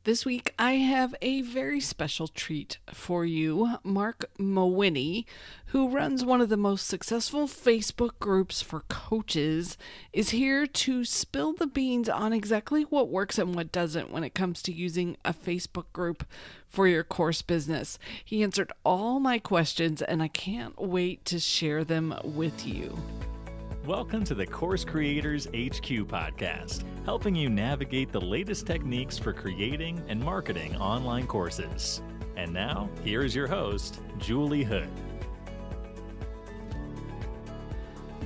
This week, I have a very special treat for you. Marc Mawhinney, who runs one of the most successful Facebook groups for coaches, is here to spill the beans on exactly what works and what doesn't when it comes to using a Facebook group for your course business. He answered all my questions, and I can't wait to share them with you. Welcome to the Course Creators HQ podcast, helping you navigate the latest techniques for creating and marketing online courses. And now, here is your host, Julie Hood.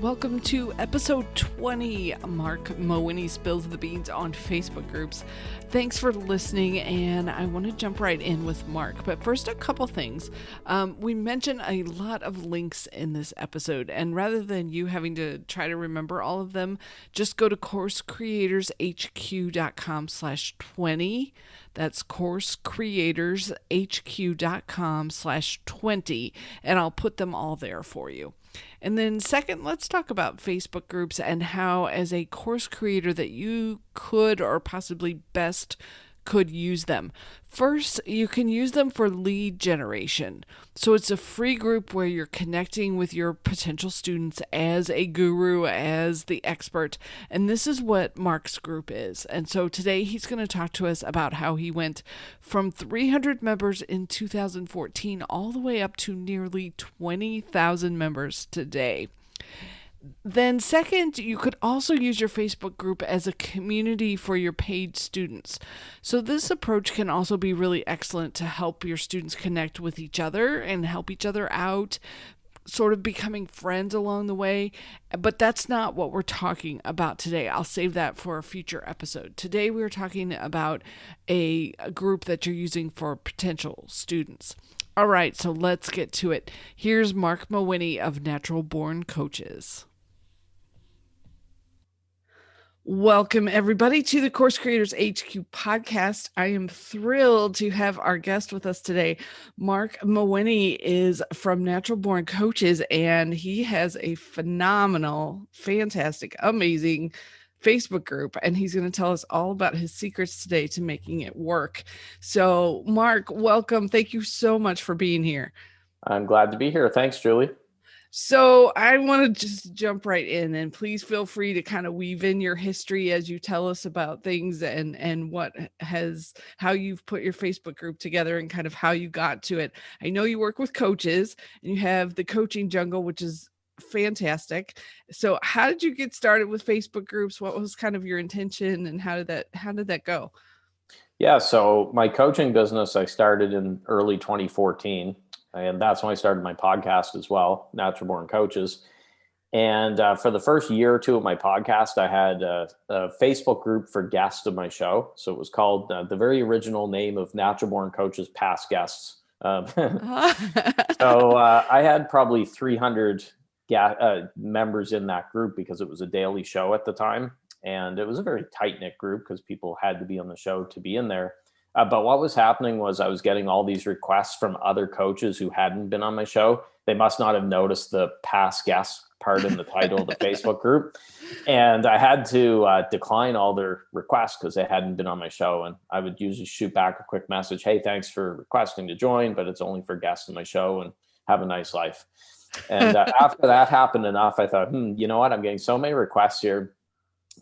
Welcome to episode 20. Marc Mawhinney spills the beans on Facebook groups. Thanks for listening, and I want to jump right in with Marc. But first, a couple things. We mentioned a lot of links in this episode, and rather than you having to try to remember all of them, just go to coursecreatorshq.com/20. That's coursecreatorshq.com/20, and I'll put them all there for you. And then second, let's talk about Facebook groups and how, as a course creator, that you could or possibly best could use them. First, you can use them for lead generation. So it's a free group where you're connecting with your potential students as a guru, as the expert. And this is what Marc's group is. And so today he's going to talk to us about how he went from 300 members in 2014 all the way up to nearly 20,000 members today. Then second, you could also use your Facebook group as a community for your paid students. So this approach can also be really excellent to help your students connect with each other and help each other out, sort of becoming friends along the way. But that's not what we're talking about today. I'll save that for a future episode. Today we're talking about a group that you're using for potential students. All right, so let's get to it. Here's Marc Mawhinney of Natural Born Coaches. Welcome, everybody, to the Course Creators HQ podcast. I am thrilled to have our guest with us today. Marc Mawhinney is from Natural Born Coaches, and he has a phenomenal, fantastic, amazing Facebook group, and he's going to tell us all about his secrets today to making it work. So, Marc, welcome. Thank you so much for being here. I'm glad to be here. Thanks, Julie. So I want to just jump right in, and please feel free to kind of weave in your history as you tell us about things and how you've put your Facebook group together and kind of how you got to it. I know you work with coaches and you have the Coaching Jungle, which is fantastic. So how did you get started with Facebook groups? What was kind of your intention, and how did that go? Yeah, so my coaching business, I started in early 2014. And that's when I started my podcast as well, Natural Born Coaches. And for the first year or two of my podcast, I had a Facebook group for guests of my show. So it was called the very original name of Natural Born Coaches Past Guests. So I had probably 300 members in that group because it was a daily show at the time. And it was a very tight-knit group because people had to be on the show to be in there. But what was happening was I was getting all these requests from other coaches who hadn't been on my show. They must not have noticed the past guest part in the title of the Facebook group. And I had to decline all their requests because they hadn't been on my show. And I would usually shoot back a quick message, hey, thanks for requesting to join, but it's only for guests on my show, and have a nice life. And after that happened enough, I thought, you know what? I'm getting so many requests here.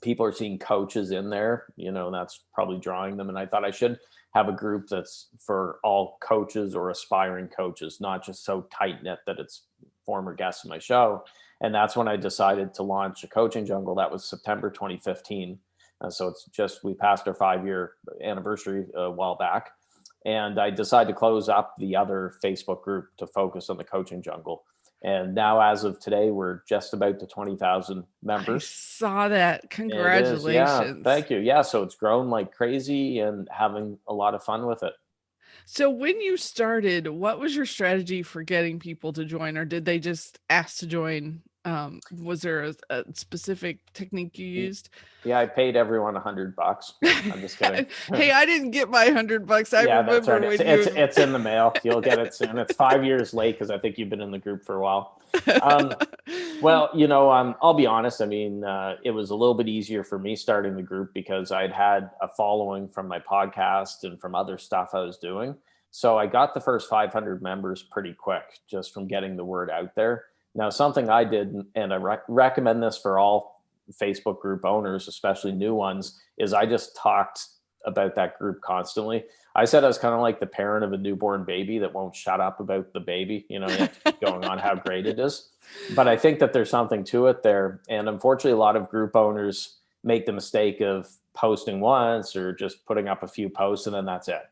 People are seeing coaches in there, that's probably drawing them. And I thought I should have a group that's for all coaches or aspiring coaches, not just so tight knit that it's former guests of my show. And that's when I decided to launch a Coaching Jungle. That was September 2015. So it's just, we passed our 5-year anniversary a while back. And I decided to close up the other Facebook group to focus on the Coaching Jungle. And now, as of today, we're just about to 20,000 members. I saw that. Congratulations. Yeah, thank you. Yeah, so it's grown like crazy and having a lot of fun with it. So when you started, what was your strategy for getting people to join, or did they just ask to join Was there a specific technique you used? Yeah, I paid everyone $100. No, I'm just kidding. Hey, I didn't get my $100. I Yeah, that's remember right. when It's in the mail. You'll get it soon. It's 5 years late because I think you've been in the group for a while. Well, I'll be honest. I mean, it was a little bit easier for me starting the group because I'd had a following from my podcast and from other stuff I was doing. So I got the first 500 members pretty quick just from getting the word out there. Now, something I did, and I recommend this for all Facebook group owners, especially new ones, is I just talked about that group constantly. I said I was kind of like the parent of a newborn baby that won't shut up about the baby. You have to keep going on how great it is. But I think that there's something to it there. And unfortunately, a lot of group owners make the mistake of posting once or just putting up a few posts and then that's it.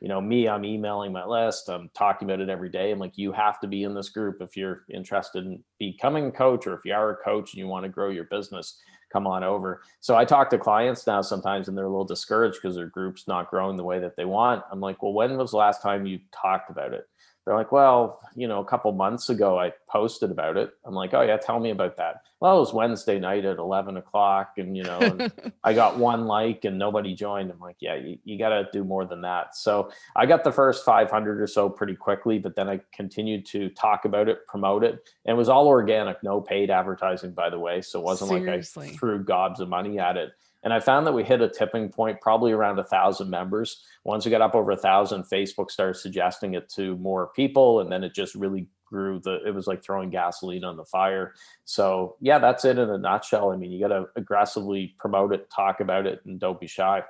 Me, I'm emailing my list. I'm talking about it every day. I'm like, you have to be in this group if you're interested in becoming a coach, or if you are a coach and you want to grow your business, come on over. So I talk to clients now sometimes and they're a little discouraged because their group's not growing the way that they want. I'm like, well, when was the last time you talked about it? They're like, well, a couple months ago I posted about it. I'm like, oh yeah, tell me about that. Well, it was Wednesday night at 11 o'clock and, and I got one like and nobody joined. I'm like, yeah, you got to do more than that. So I got the first 500 or so pretty quickly, but then I continued to talk about it, promote it. And it was all organic, no paid advertising, by the way. So it wasn't Seriously. like I threw gobs of money at it. And I found that we hit a tipping point probably around 1,000 members. Once we got up over 1,000, Facebook started suggesting it to more people. And then it just really grew. It was like throwing gasoline on the fire. So yeah, that's it in a nutshell. I mean, you got to aggressively promote it, talk about it, and don't be shy.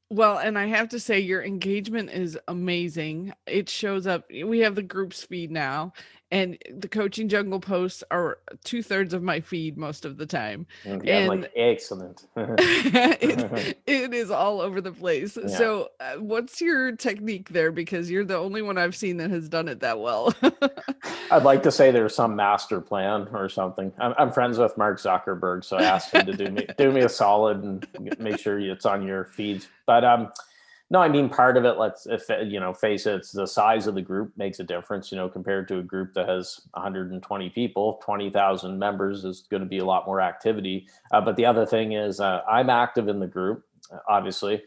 Well, and I have to say your engagement is amazing. It shows up. We have the group's feed now, and the Coaching Jungle posts are 2/3 of my feed most of the time. Yeah, I'm And like, excellent. it is all over the place. Yeah. So, what's your technique there? Because you're the only one I've seen that has done it that well. I'd like to say there's some master plan or something. I'm friends with Mark Zuckerberg, so I asked him to do me a solid and make sure it's on your feeds. But no, I mean, part of it, face it, it's the size of the group makes a difference. Compared to a group that has 120 people, 20,000 members is going to be a lot more activity. But the other thing is, I'm active in the group, obviously.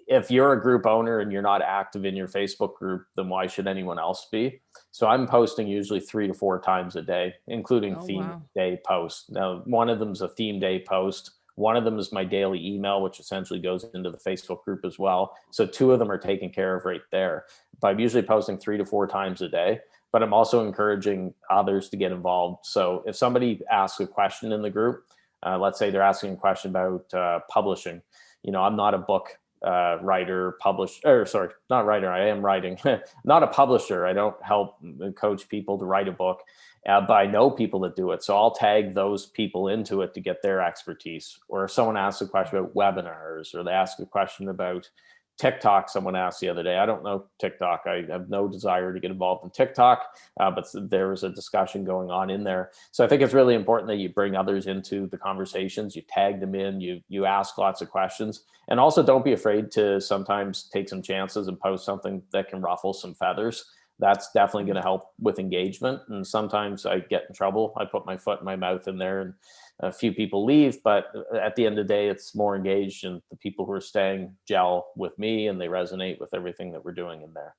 If you're a group owner and you're not active in your Facebook group, then why should anyone else be? So I'm posting usually 3 to 4 times a day, including theme day posts. Now, one of them is a theme day post. One of them is my daily email, which essentially goes into the Facebook group as well. So 2 of them are taken care of right there. But I'm usually posting 3 to 4 times a day, but I'm also encouraging others to get involved. So if somebody asks a question in the group, let's say they're asking a question about publishing, I'm not a book writer, not writer. I am writing, not a publisher. I don't help coach people to write a book, but I know people that do it. So I'll tag those people into it to get their expertise. Or if someone asks a question about webinars, or they ask a question about TikTok, someone asked the other day. I don't know TikTok. I have no desire to get involved in TikTok, but there was a discussion going on in there. So I think it's really important that you bring others into the conversations, you tag them in, you ask lots of questions, and also don't be afraid to sometimes take some chances and post something that can ruffle some feathers. That's definitely going to help with engagement. And sometimes I get in trouble. I put my foot in my mouth in there and a few people leave, but at the end of the day, it's more engaged, and the people who are staying gel with me and they resonate with everything that we're doing in there.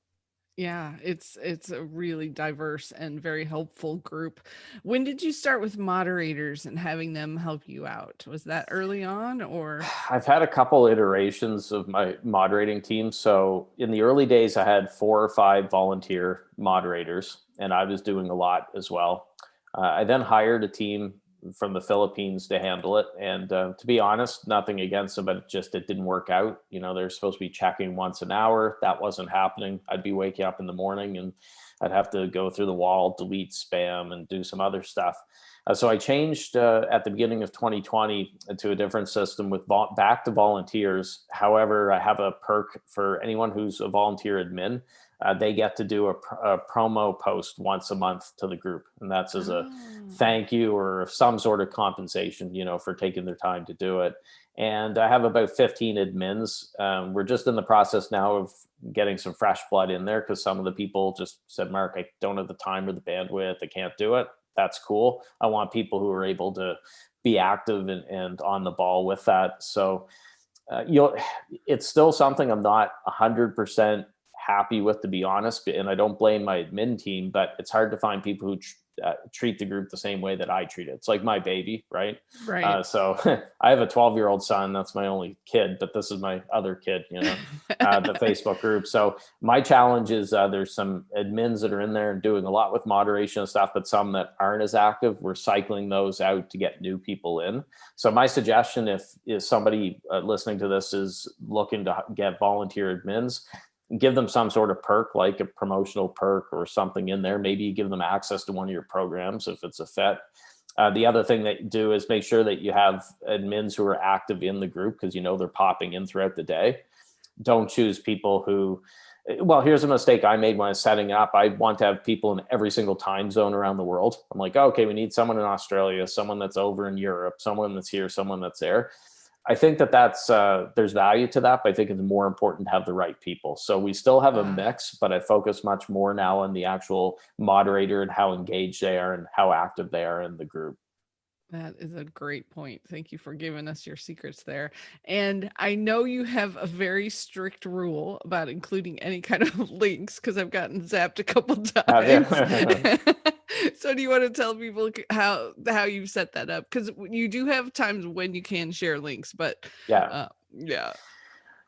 Yeah, it's a really diverse and very helpful group. When did you start with moderators and having them help you out? Was that early on, or? I've had a couple iterations of my moderating team. So in the early days, I had 4 or 5 volunteer moderators, and I was doing a lot as well. I then hired a team from the Philippines to handle it. And to be honest, nothing against them, but it didn't work out. They're supposed to be checking once an hour. That wasn't happening. I'd be waking up in the morning and I'd have to go through the wall, delete spam, and do some other stuff. So I changed at the beginning of 2020 to a different system with back to volunteers. However, I have a perk for anyone who's a volunteer admin. They get to do a promo post once a month to the group. And that's as a thank you or some sort of compensation, for taking their time to do it. And I have about 15 admins. We're just in the process now of getting some fresh blood in there because some of the people just said, Mark, I don't have the time or the bandwidth. I can't do it. that's cool. I want people who are able to be active and on the ball with that. So it's still something I'm not 100% happy with, to be honest. And I don't blame my admin team, but it's hard to find people who treat the group the same way that I treat it. It's like my baby, right? Right. So I have a 12-year-old son. That's my only kid, but this is my other kid, the Facebook group. So my challenge is there's some admins that are in there and doing a lot with moderation and stuff, but some that aren't as active. We're cycling those out to get new people in. So my suggestion, if somebody listening to this is looking to get volunteer admins, give them some sort of perk, like a promotional perk or something in there. Maybe you give them access to one of your programs if it's a fit. The other thing that you do is make sure that you have admins who are active in the group, because they're popping in throughout the day. Don't choose people who, well, here's a mistake I made when I was setting up. I want to have people in every single time zone around the world. I'm like, okay, we need someone in Australia, someone that's over in Europe, someone that's here, someone that's there. I think that's there's value to that, but I think it's more important to have the right people. So we still have a mix, but I focus much more now on the actual moderator and how engaged they are and how active they are in the group. That is a great point. Thank you for giving us your secrets there. And I know you have a very strict rule about including any kind of links, because I've gotten zapped a couple times. So do you want to tell people how you set that up? Because you do have times when you can share links, but yeah.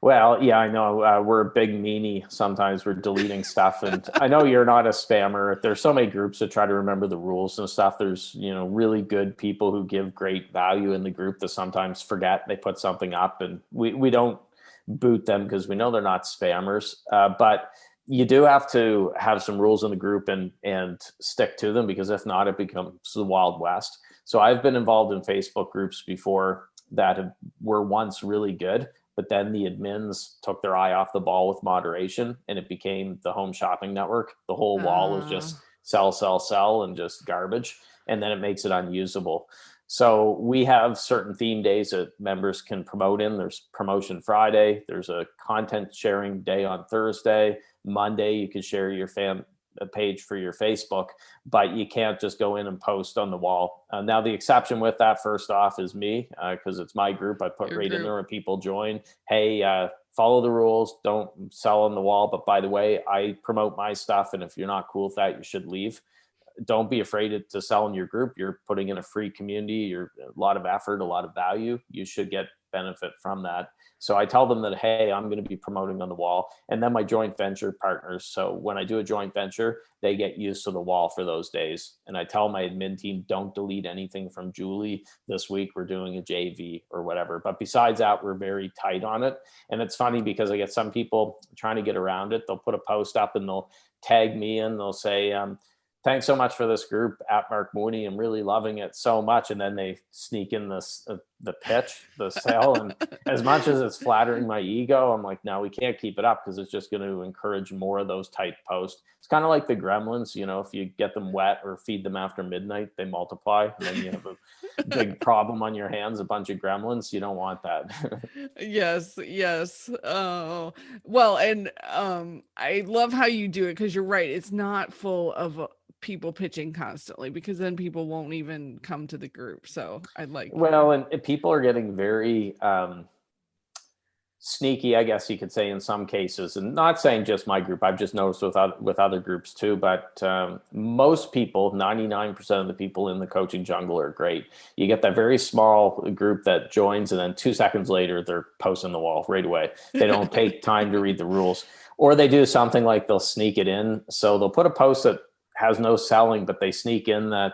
Well, yeah, I know we're a big meanie. Sometimes we're deleting stuff, and I know you're not a spammer. There's so many groups that try to remember the rules and stuff. There's really good people who give great value in the group that sometimes forget they put something up, and we don't boot them because we know they're not spammers. But you do have to have some rules in the group and stick to them, because if not, it becomes the Wild West. So I've been involved in Facebook groups before that were once really good, but then the admins took their eye off the ball with moderation, and it became the Home Shopping Network. The whole wall was just sell, and just garbage. And then it makes it unusable. So we have certain theme days that members can promote in. There's Promotion Friday. There's a content sharing day on Thursday. Monday, you can share your page for your Facebook, but you can't just go in and post on the wall. Now, the exception with that, first off, is me, because it's my group. I put in there when people join, hey, follow the rules, don't sell on the wall. But by the way, I promote my stuff, and if you're not cool with that, you should leave. Don't be afraid to sell in your group. You're putting in a free community. You're a lot of effort, a lot of value. You should get benefit from that. So I tell them that, hey, I'm going to be promoting on the wall. And then my joint venture partners. So when I do a joint venture, they get used to the wall for those days. And I tell my admin team, don't delete anything from Julie this week. We're doing a JV or whatever. But besides that, we're very tight on it. And it's funny because I get some people trying to get around it. They'll put a post up and they'll tag me in. They'll say, thanks so much for this group at Marc Mawhinney. I'm really loving it so much. And then they sneak in this, the pitch, the sale. And as much as it's flattering my ego, I'm like, no, we can't keep it up, because it's just going to encourage more of those type posts. It's kind of like the gremlins, if you get them wet or feed them after midnight, they multiply. And then you have a big problem on your hands, a bunch of gremlins. You don't want that. Yes. Oh, well, and I love how you do it, because you're right. It's not full of people pitching constantly, because then people won't even come to the group. So I like. Well, and people are getting very sneaky, I guess you could say, in some cases, and not saying just my group. I've just noticed with other groups too. But most people, 99% of the people in the coaching jungle are great. You get that very small group that joins, and then 2 seconds later, they're posting the wall right away. They don't take time to read the rules, or they do something like they'll sneak it in. So they'll put a post that has no selling, but they sneak in that,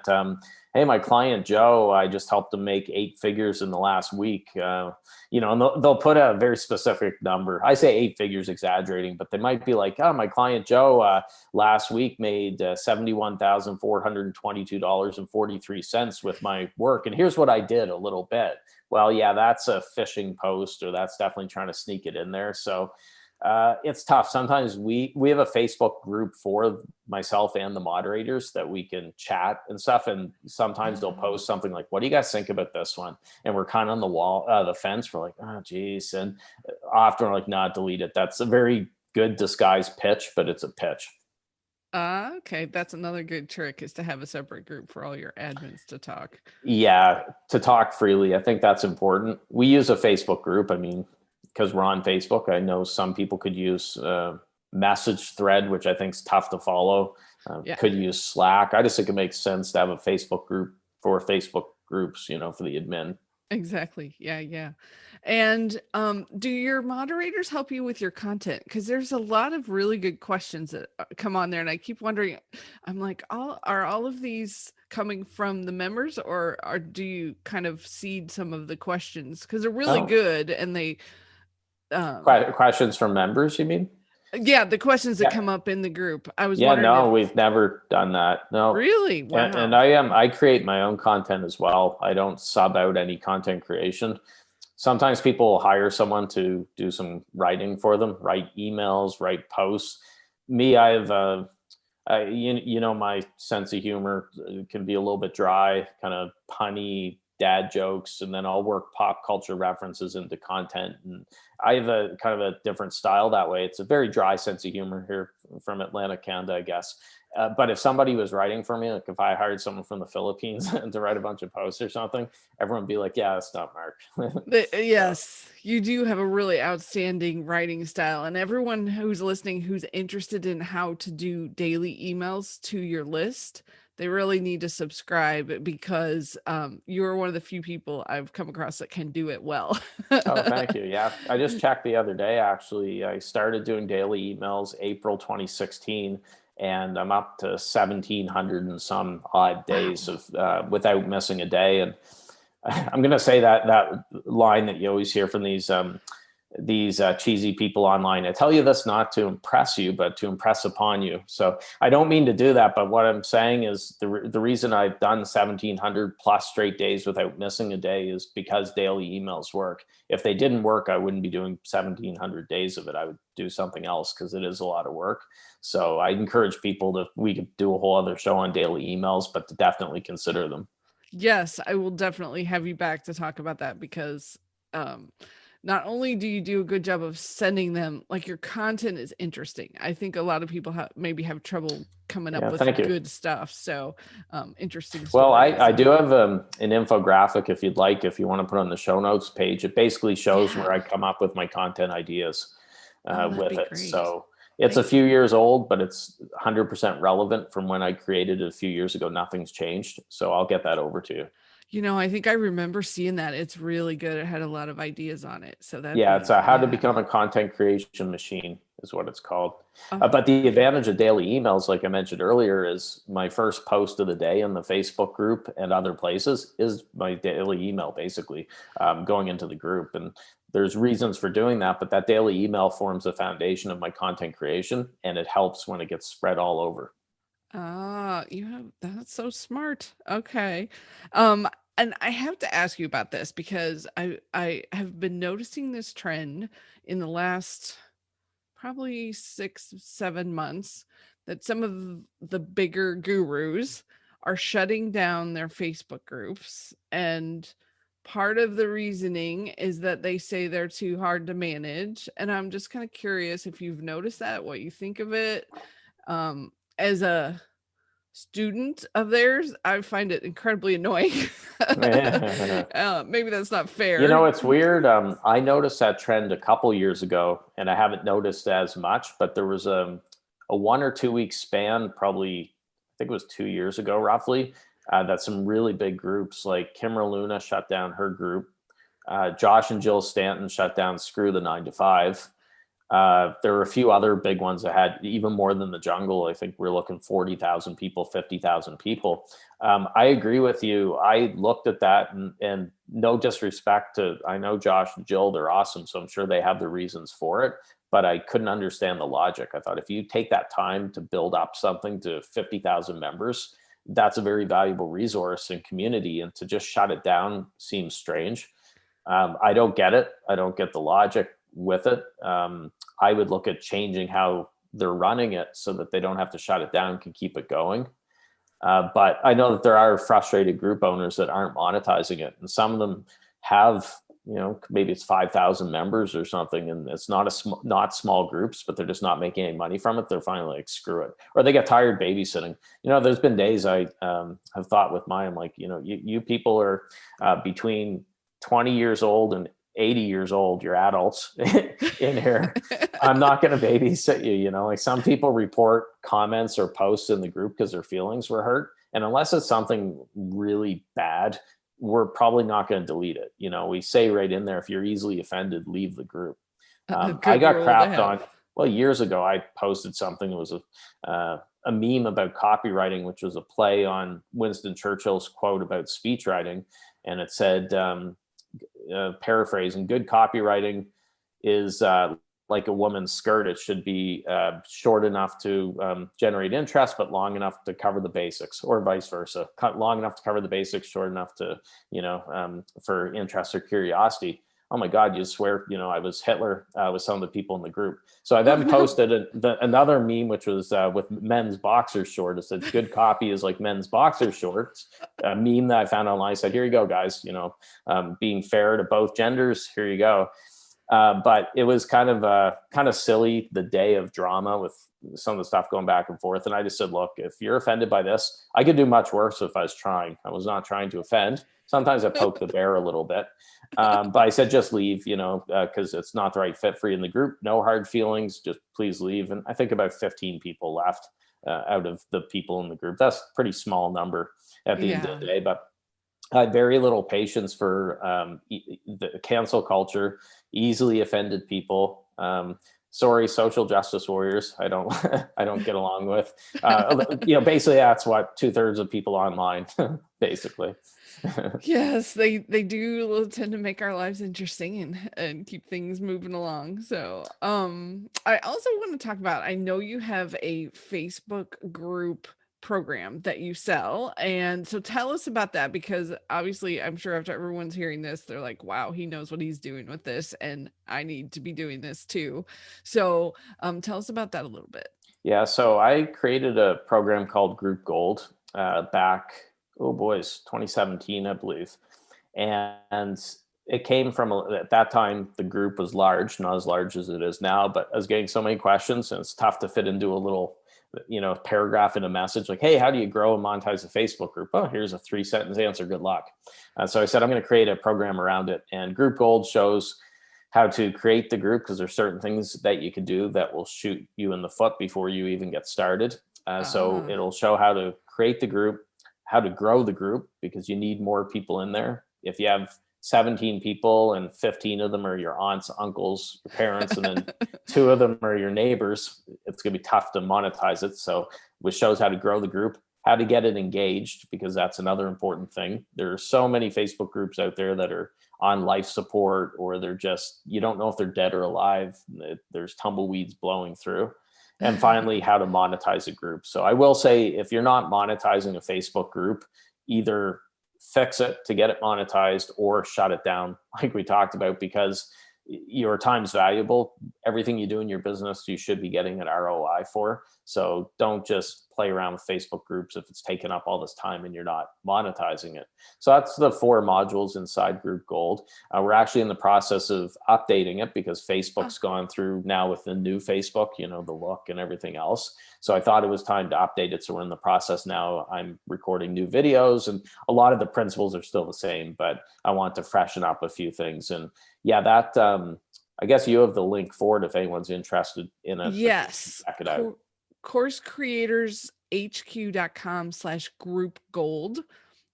hey, my client Joe, I just helped him make 8 figures in the last week. And they'll put a very specific number. I say 8 figures exaggerating, but they might be like, oh, my client Joe last week made $71,422.43 with my work. And here's what I did a little bit. Well, yeah, that's a phishing post, or that's definitely trying to sneak it in there. So it's tough. Sometimes we have a Facebook group for myself and the moderators that we can chat and stuff. And sometimes they'll post something like, what do you guys think about this one? And we're kind of on the wall, the fence. We're like, oh, geez. And often we're like, nah, delete it. That's a very good disguised pitch, but it's a pitch. Okay, that's another good trick, is to have a separate group for all your admins to talk. Yeah, to talk freely. I think that's important. We use a Facebook group. I mean, because we're on Facebook, I know some people could use message thread, which I think is tough to follow. Yeah. Could use Slack. I just think it makes sense to have a Facebook group for Facebook groups, for the admin. Exactly. Yeah, yeah. And do your moderators help you with your content? Because there's a lot of really good questions that come on there, and I keep wondering. I'm like, are all of these coming from the members, or do you kind of seed some of the questions? Because they're really Oh, good, and they, um, questions from members, you mean? yeah, the questions that Yeah. come up in the group. I was Yeah, wondering if no, we've never done that. No. really, And wow. I create my own content as well. I don't sub out any content creation. Sometimes people will hire someone to do some writing for them, write emails, write posts. Me, I have my sense of humor can be a little bit dry, kind of punny dad jokes, and then I'll work pop culture references into content. And I have a kind of a different style that way. It's a very dry sense of humor here from Atlanta, Canada, I guess. But if somebody was writing for me, like if I hired someone from the Philippines to write a bunch of posts or something, everyone would be like, "Yeah, that's not Mark." So, Yes, you do have a really outstanding writing style. And everyone who's listening who's interested in how to do daily emails to your list, they really need to subscribe, because you're one of the few people I've come across that can do it well. oh, thank you. Yeah, I just checked the other day. Actually, I started doing daily emails April 2016, and I'm up to 1,700 and some odd days Wow. of without missing a day. And I'm going to say that line that you always hear from these cheesy people online. I tell you this not to impress you, but to impress upon you. So I don't mean to do that, but what I'm saying is the reason I've done 1,700 plus straight days without missing a day is because daily emails work. If they didn't work, I wouldn't be doing 1,700 days of it. I would do something else, because it is a lot of work. So I encourage people we could do a whole other show on daily emails, but to definitely consider them. Yes, I will definitely have you back to talk about that, because um, not only do you do a good job of sending them, like, your content is interesting. I think a lot of people maybe have trouble coming up Yeah, with thank you. good stuff. So, interesting Well, stories. I do have an infographic if you'd like, if you want to put on the show notes page. It basically shows where I Yeah. come up with my content ideas Oh, that'd with be it. great. So it's a Thank you. few years old, but it's 100% relevant from when I created it a few years ago. Nothing's changed. So I'll get that over to you. I think I remember seeing that. It's really good. It had a lot of ideas on it. So that'd Yeah, it's be, how to yeah. become a content creation machine is what it's called. Oh, But the advantage of daily emails, like I mentioned earlier, is my first post of the day in the Facebook group and other places is my daily email, basically going into the group. And there's reasons for doing that, but that daily email forms the foundation of my content creation, and it helps when it gets spread all over. that's so smart. Okay. Um, and I have to ask you about this, because I have been noticing this trend in the last probably 6, 7 months, that some of the bigger gurus are shutting down their Facebook groups. And part of the reasoning is that they say they're too hard to manage. And I'm just kind of curious if you've noticed that, what you think of it. As a student of theirs, I find it incredibly annoying. Maybe that's not fair. It's weird. I noticed that trend a couple years ago, and I haven't noticed as much, but there was a 1 or 2 week span, probably, I think it was 2 years ago, roughly, that some really big groups like Kimra Luna shut down her group. Josh and Jill Stanton shut down Screw the 9 to 5. There were a few other big ones that had even more than the jungle. I think we're looking 40,000 people, 50,000 people. I agree with you. I looked at that, and no disrespect to, I know Josh and Jill, they're awesome. So I'm sure they have the reasons for it, but I couldn't understand the logic. I thought if you take that time to build up something to 50,000 members, that's a very valuable resource and community. And to just shut it down seems strange. I don't get it. I don't get the logic with it. I would look at changing how they're running it so that they don't have to shut it down, can keep it going. But I know that there are frustrated group owners that aren't monetizing it, and some of them have maybe it's 5,000 members or something, and it's not small groups, but they're just not making any money from it. They're finally like, screw it, or they get tired babysitting. There's been days I have thought with mine, like, you people are between 20 years old and 80 years old, you're adults in here. I'm not going to babysit you. Like, some people report comments or posts in the group because their feelings were hurt. And unless it's something really bad, we're probably not going to delete it. We say right in there, if you're easily offended, leave the group. I got crapped on. Well, years ago, I posted something. It was a meme about copywriting, which was a play on Winston Churchill's quote about speech writing. And it said, paraphrasing, good copywriting is like a woman's skirt. It should be short enough to generate interest, but long enough to cover the basics, or vice versa. Long enough to cover the basics, short enough to, for interest or curiosity. Oh my God, you swear, I was Hitler with some of the people in the group. So I then posted another meme, which was with men's boxer shorts. It said, good copy is like men's boxer shorts. A meme that I found online. I said, here you go, guys, being fair to both genders. Here you go. But it was kind of silly, the day of drama with some of the stuff going back and forth. And I just said, look, if you're offended by this, I could do much worse if I was trying. I was not trying to offend. Sometimes I poke the bear a little bit. But I said, just leave, because it's not the right fit for you in the group. No hard feelings, just please leave. And I think about 15 people left out of the people in the group. That's a pretty small number at the end of the day. But I had very little patience for the cancel culture, easily offended people. Sorry, social justice warriors. I don't get along with. Basically, that's what 2/3 of people online, basically. Yes, they do tend to make our lives interesting and keep things moving along. So I also want to talk about, I know you have a Facebook group program that you sell, and so tell us about that, because obviously I'm sure after everyone's hearing this, they're like, wow, he knows what he's doing with this, and I need to be doing this too. So tell us about that a little bit. Yeah, so I created a program called Group Gold back, 2017, I believe. And it came from, at that time, the group was large, not as large as it is now, but I was getting so many questions, and it's tough to fit into a little, paragraph in a message like, hey, how do you grow and monetize a Facebook group? Oh, here's a 3-sentence answer. Good luck. So I said, I'm going to create a program around it. And Group Gold shows how to create the group, because there's certain things that you can do that will shoot you in the foot before you even get started. So it'll show how to create the group, how to grow the group, because you need more people in there. If you have 17 people and 15 of them are your aunts, uncles, your parents, and then 2 of them are your neighbors, it's going to be tough to monetize it. So it shows how to grow the group, how to get it engaged, because that's another important thing. There are so many Facebook groups out there that are on life support, or they're just, you don't know if they're dead or alive. There's tumbleweeds blowing through. And finally, how to monetize a group. So I will say, if you're not monetizing a Facebook group, either fix it to get it monetized or shut it down, like we talked about, because your time's valuable. Everything you do in your business, you should be getting an ROI for. So don't just play around with Facebook groups if it's taken up all this time and you're not monetizing it. So that's the 4 modules inside Group Gold. We're actually in the process of updating it, because Facebook's gone through now with the new Facebook, the look and everything else. So I thought it was time to update it. So we're in the process now. I'm recording new videos, and a lot of the principles are still the same, but I want to freshen up a few things. And yeah, that I guess you have the link for it if anyone's interested in it. Yes. Check it out. CourseCreatorsHQ.com/group gold.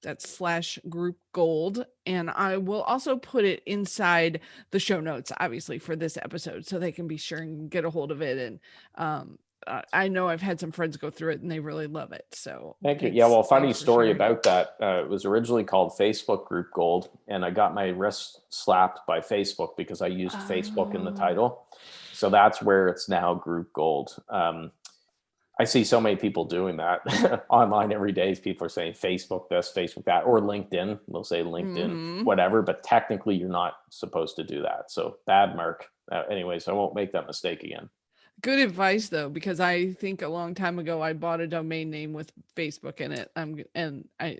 That's /group gold. And I will also put it inside the show notes, obviously, for this episode, so they can be sure and get a hold of it. And I know I've had some friends go through it and they really love it. So thank you. Yeah, well, funny story about that. It was originally called Facebook Group Gold, and I got my wrist slapped by Facebook because I used Facebook in the title. So that's where it's now Group Gold. I see so many people doing that online every day. People are saying Facebook this, Facebook that, or LinkedIn. They'll say LinkedIn, whatever, but technically you're not supposed to do that. So bad, Marc. Anyways, I won't make that mistake again. Good advice, though, because I think a long time ago I bought a domain name with Facebook in it.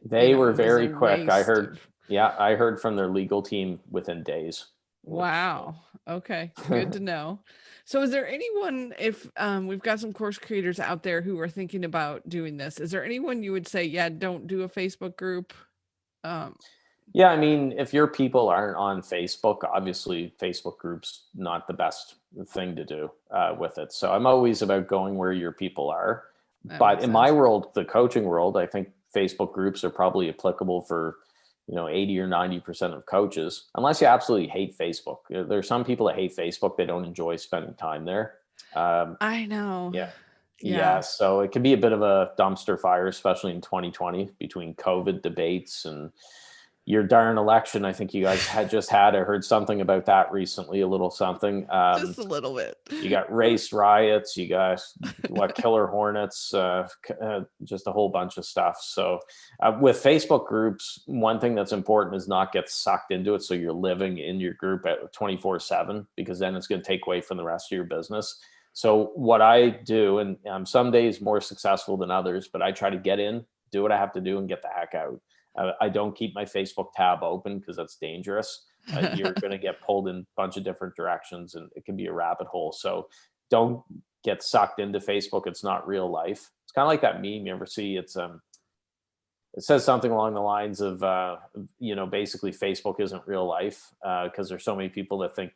They were very quick. I heard Yeah, I heard from their legal team within days. Wow. Okay. Good to know. So is there anyone, if we've got some course creators out there who are thinking about doing this, is there anyone you would say, yeah, don't do a Facebook group? Um, Yeah, I mean, if your people aren't on Facebook, obviously Facebook groups not the best thing to do with it. So I'm always about going where your people are. that But makes in my sense. world, the coaching world, I think Facebook groups are probably applicable for 80 or 90% of coaches, unless you absolutely hate Facebook. There's some people that hate Facebook; they don't enjoy spending time there. Um, I know. yeah, yeah. Yeah. So it can be a bit of a dumpster fire, especially in 2020 between COVID debates and your darn election. I think you guys had just had. I heard something about that recently, a little something. Just a little bit. You got race riots, you got killer hornets, just a whole bunch of stuff. So with Facebook groups, one thing that's important is not get sucked into it. So you're living in your group at 24/7, because then it's going to take away from the rest of your business. So what I do, and I'm some days more successful than others, but I try to get in, do what I have to do, and get the heck out. I don't keep my Facebook tab open because that's dangerous. You're going to get pulled in a bunch of different directions, and it can be a rabbit hole. So don't get sucked into Facebook. It's not real life. It's kind of like that meme you ever see. It says something along the lines of, basically Facebook isn't real life, because there's so many people that think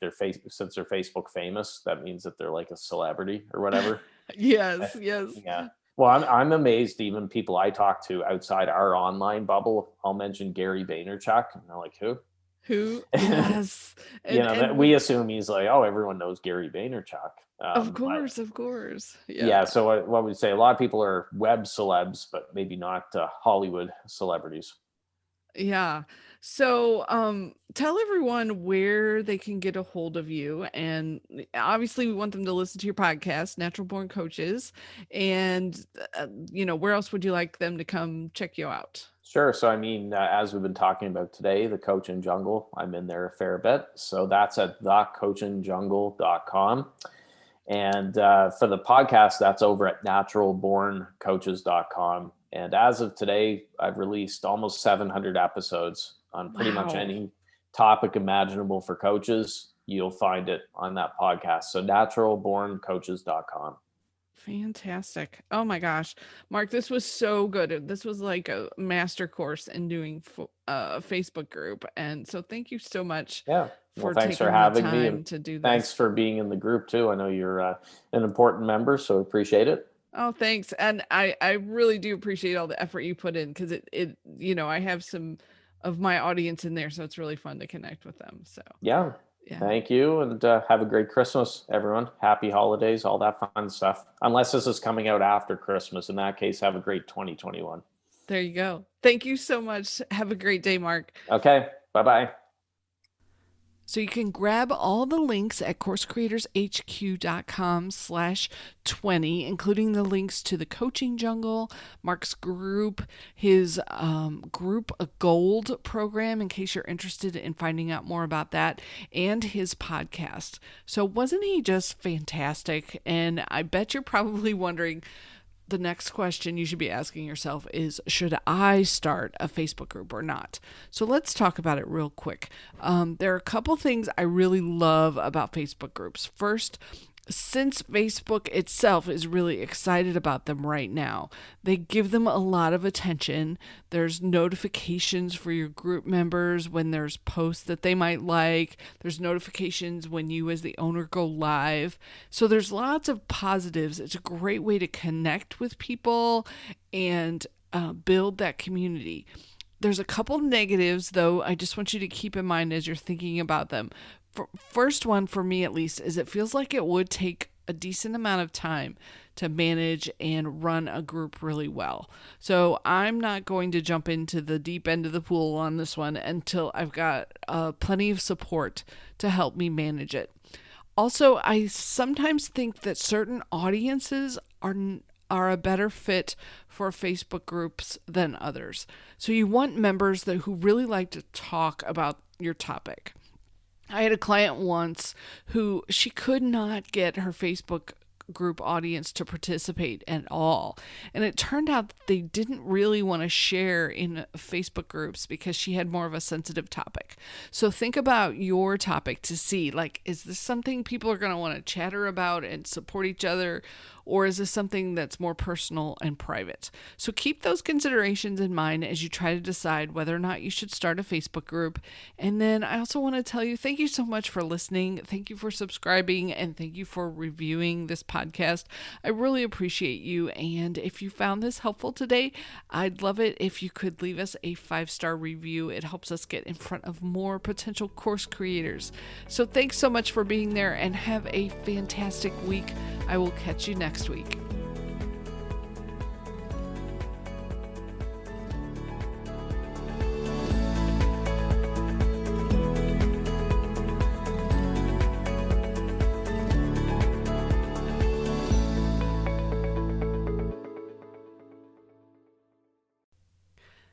since they're Facebook famous, that means that they're like a celebrity or whatever. Yes, yes. Yeah. Well, I'm amazed. Even people I talk to outside our online bubble, I'll mention Gary Vaynerchuk, and they're like, "Who?" Who? Yes. And We assume he's like, "Oh, everyone knows Gary Vaynerchuk." of course, of course. Yeah. So what we say, a lot of people are web celebs, but maybe not Hollywood celebrities. Yeah. So, tell everyone where they can get a hold of you. And obviously, we want them to listen to your podcast, Natural Born Coaches. And, where else would you like them to come check you out? Sure. So, I mean, as we've been talking about today, the Coaching Jungle, I'm in there a fair bit. So that's at thecoachingjungle.com. And for the podcast, that's over at naturalborncoaches.com. And as of today, I've released almost 700 episodes on pretty much any topic imaginable for coaches. You'll find it on that podcast. So naturalborncoaches.com. Fantastic. Oh my gosh. Mark, this was so good. This was like a master course in doing a Facebook group. And so thank you so much for thanks taking for having the me, time and to do this. thanks for being in the group too. I know you're an important member, so appreciate it. Oh, thanks. And I really do appreciate all the effort you put in, because it I have some of my audience in there, so it's really fun to connect with them. So Yeah. Thank you. And have a great Christmas, everyone. Happy holidays, all that fun stuff. Unless this is coming out after Christmas. In that case, have a great 2021. There you go. Thank you so much. Have a great day, Mark. Okay. Bye-bye. So you can grab all the links at coursecreatorshq.com/20, including the links to the Coaching Jungle, Mark's group, his Group Gold program, in case you're interested in finding out more about that, and his podcast. So wasn't he just fantastic? And I bet you're probably wondering, the next question you should be asking yourself is, should I start a Facebook group or not? So let's talk about it real quick. There are a couple things I really love about Facebook groups. First, since Facebook itself is really excited about them right now, they give them a lot of attention. There's notifications for your group members when there's posts that they might like. There's notifications when you as the owner go live. So there's lots of positives. It's a great way to connect with people and build that community. There's a couple negatives, though, I just want you to keep in mind as you're thinking about them. First one, for me at least, is it feels like it would take a decent amount of time to manage and run a group really well. So I'm not going to jump into the deep end of the pool on this one until I've got plenty of support to help me manage it. Also, I sometimes think that certain audiences are a better fit for Facebook groups than others. So you want members who really like to talk about your topic. I had a client once who she could not get her Facebook group audience to participate at all. And it turned out that they didn't really want to share in Facebook groups because she had more of a sensitive topic. So think about your topic to see, like, is this something people are going to want to chatter about and support each other? Or is this something that's more personal and private? So keep those considerations in mind as you try to decide whether or not you should start a Facebook group. And then I also want to tell you, thank you so much for listening. Thank you for subscribing, and thank you for reviewing this podcast. I really appreciate you. And if you found this helpful today, I'd love it if you could leave us a 5-star review. It helps us get in front of more potential course creators. So thanks so much for being there, and have a fantastic week. I will catch you next week.